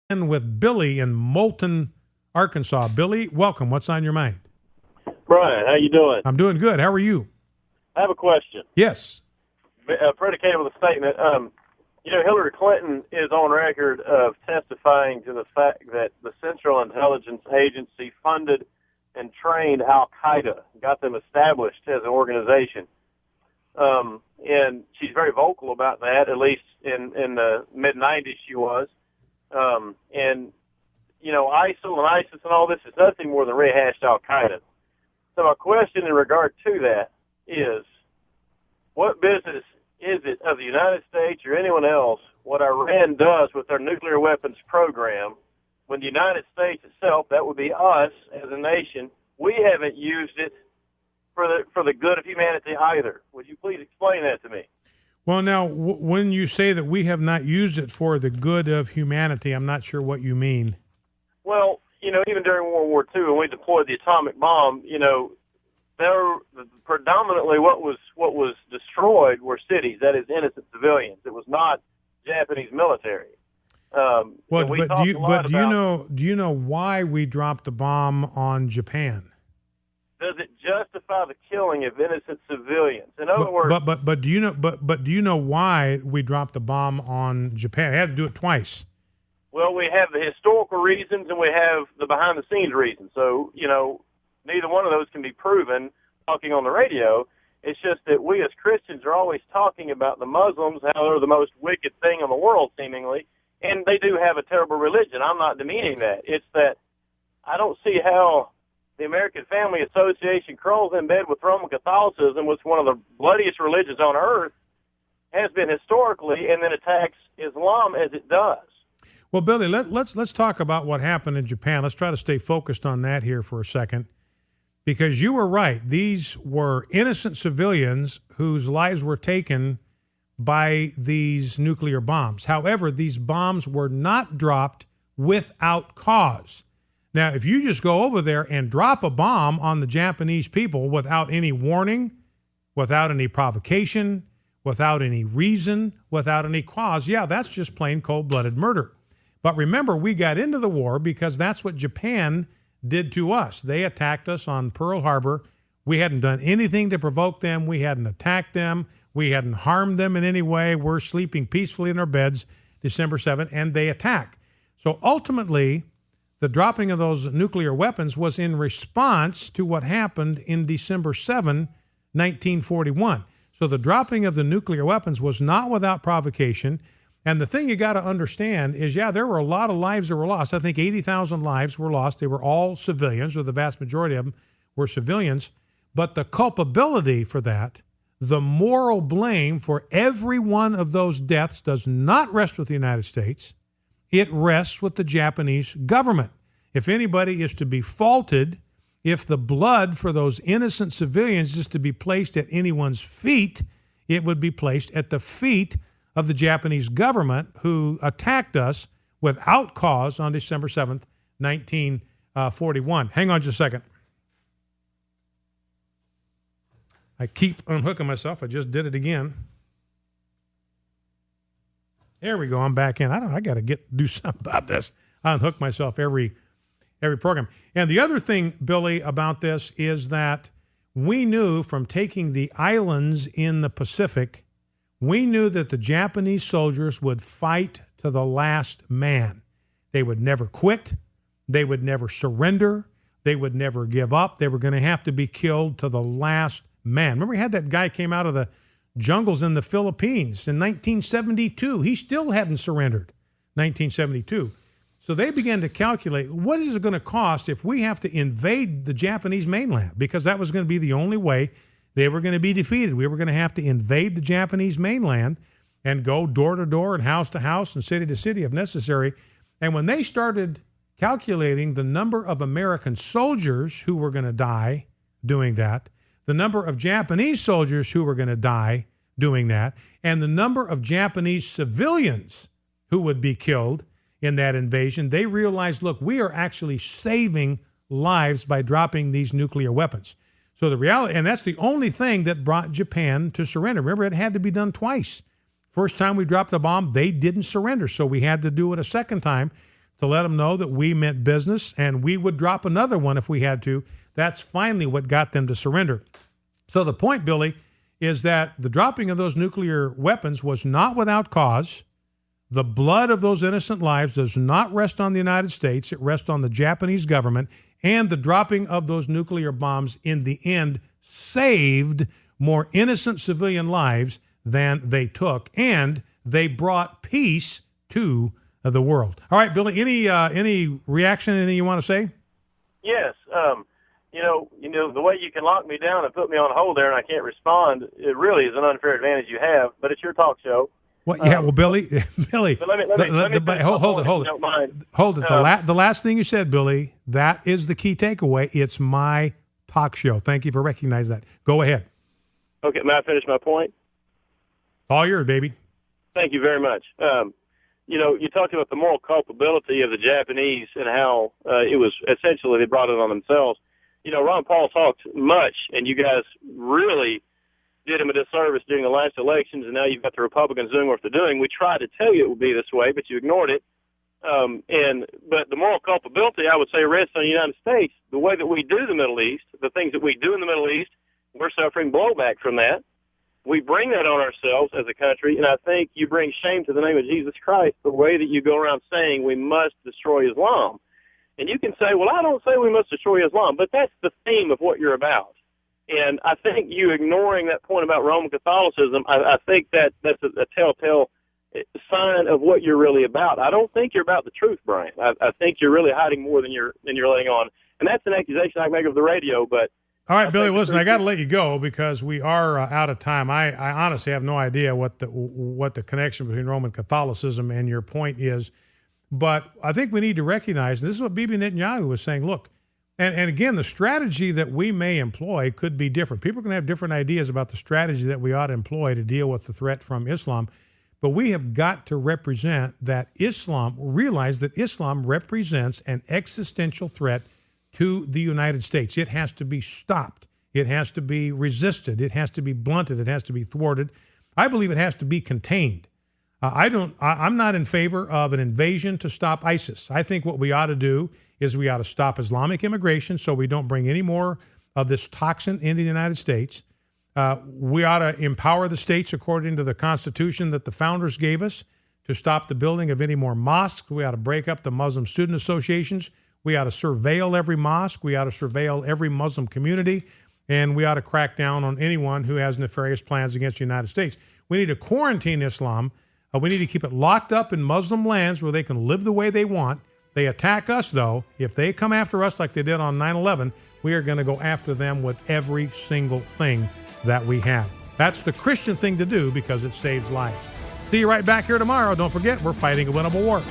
with Billy in Moulton, Arkansas. Billy, welcome. What's on your mind? Bryan, how you doing? I'm doing good. How are you? I have a question. Yes. Predicated with a statement. Hillary Clinton is on record of testifying to the fact that the Central Intelligence Agency funded and trained Al-Qaeda, got them established as an organization. And she's very vocal about that, at least in the mid-'90s she was. ISIL and ISIS and all this is nothing more than rehashed Al-Qaeda. So my question in regard to that is, what business is it of the United States or anyone else what Iran does with their nuclear weapons program when the United States itself, that would be us as a nation, we haven't used it for the good of humanity either? Would you please explain that to me? Well, now, when you say that we have not used it for the good of humanity, I'm not sure what you mean. Well, even during World War II, when we deployed the atomic bomb, there predominantly what was destroyed were cities, that is, innocent civilians. It was not Japanese military. Do you know why we dropped the bomb on Japan? Does it justify the killing of innocent civilians? In other words, but do you know why we dropped the bomb on Japan? I had to do it twice. Well, we have the historical reasons and we have the behind-the-scenes reasons. So, neither one of those can be proven talking on the radio. It's just that we as Christians are always talking about the Muslims, how they're the most wicked thing in the world, seemingly, and they do have a terrible religion. I'm not demeaning that. It's that I don't see how the American Family Association crawls in bed with Roman Catholicism, which is one of the bloodiest religions on earth, has been historically, and then attacks Islam as it does. Well, Billy, let's talk about what happened in Japan. Let's try to stay focused on that here for a second, because you were right. These were innocent civilians whose lives were taken by these nuclear bombs. However, these bombs were not dropped without cause. Now, if you just go over there and drop a bomb on the Japanese people without any warning, without any provocation, without any reason, without any cause, yeah, that's just plain cold-blooded murder. But remember, we got into the war because that's what Japan did to us. They attacked us on Pearl Harbor. We hadn't done anything to provoke them. We hadn't attacked them. We hadn't harmed them in any way. We're sleeping peacefully in our beds December 7th, and they attack. So ultimately, the dropping of those nuclear weapons was in response to what happened in December 7, 1941. So the dropping of the nuclear weapons was not without provocation. And the thing you got to understand is, there were a lot of lives that were lost. I think 80,000 lives were lost. They were all civilians, or the vast majority of them were civilians. But the culpability for that, the moral blame for every one of those deaths does not rest with the United States. It rests with the Japanese government. If anybody is to be faulted, if the blood for those innocent civilians is to be placed at anyone's feet, it would be placed at the feet of the Japanese government, who attacked us without cause on December 7th, 1941. Hang on just a second. I keep unhooking myself. I just did it again. There we go. I'm back in. I got to do something about this. I unhook myself every program. And the other thing, Billy, about this is that we knew from taking the islands in the Pacific, we knew that the Japanese soldiers would fight to the last man. They would never quit. They would never surrender. They would never give up. They were going to have to be killed to the last man. Remember, we had that guy came out of the jungles in the Philippines in 1972. He still hadn't surrendered, 1972. So they began to calculate, what is it going to cost if we have to invade the Japanese mainland? Because that was going to be the only way they were going to be defeated. We were going to have to invade the Japanese mainland and go door to door and house to house and city to city if necessary. And when they started calculating the number of American soldiers who were going to die doing that, the number of Japanese soldiers who were going to die doing that, and the number of Japanese civilians who would be killed in that invasion, they realized, look, we are actually saving lives by dropping these nuclear weapons. So the reality, and that's the only thing that brought Japan to surrender. Remember, it had to be done twice. First time we dropped a bomb, they didn't surrender. So we had to do it a second time to let them know that we meant business and we would drop another one if we had to. That's finally what got them to surrender. So the point, Billy, is that the dropping of those nuclear weapons was not without cause. The blood of those innocent lives does not rest on the United States. It rests on the Japanese government. And the dropping of those nuclear bombs in the end saved more innocent civilian lives than they took. And they brought peace to the world. All right, Billy, any reaction, anything you want to say? Yes. The way you can lock me down and put me on hold there and I can't respond, it really is an unfair advantage you have, but it's your talk show. Well, yeah, Billy, But let me hold it. Don't mind. Hold it. The last thing you said, Billy, that is the key takeaway. It's my talk show. Thank you for recognizing that. Go ahead. Okay, may I finish my point? All yours, baby. Thank you very much. You talked about the moral culpability of the Japanese and how it was essentially they brought it on themselves. Ron Paul talked much, and you guys really did him a disservice during the last elections, and now you've got the Republicans doing what they're doing. We tried to tell you it would be this way, but you ignored it. But the moral culpability, I would say, rests on the United States. The way that we do the Middle East, the things that we do in the Middle East, we're suffering blowback from that. We bring that on ourselves as a country, and I think you bring shame to the name of Jesus Christ, the way that you go around saying we must destroy Islam. And you can say, well, I don't say we must destroy Islam, but that's the theme of what you're about. And I think you ignoring that point about Roman Catholicism, I think that's a telltale sign of what you're really about. I don't think you're about the truth, Bryan. I think you're really hiding more than you're letting on. And that's an accusation I make of the radio, but all right, Billy, listen, I got to let you go because we are out of time. I honestly have no idea what the connection between Roman Catholicism and your point is. But I think we need to recognize this is what Bibi Netanyahu was saying. Look, and again, the strategy that we may employ could be different. People can have different ideas about the strategy that we ought to employ to deal with the threat from Islam. But we have got to realize that Islam represents an existential threat to the United States. It has to be stopped. It has to be resisted. It has to be blunted. It has to be thwarted. I believe it has to be contained. I'm not in favor of an invasion to stop ISIS. I think what we ought to do is we ought to stop Islamic immigration so we don't bring any more of this toxin into the United States. We ought to empower the states according to the Constitution that the founders gave us to stop the building of any more mosques. We ought to break up the Muslim student associations. We ought to surveil every mosque. We ought to surveil every Muslim community. And we ought to crack down on anyone who has nefarious plans against the United States. We need to quarantine Islam. We need to keep it locked up in Muslim lands where they can live the way they want. They attack us, though. If they come after us like they did on 9/11, we are going to go after them with every single thing that we have. That's the Christian thing to do because it saves lives. See you right back here tomorrow. Don't forget, we're fighting a winnable war.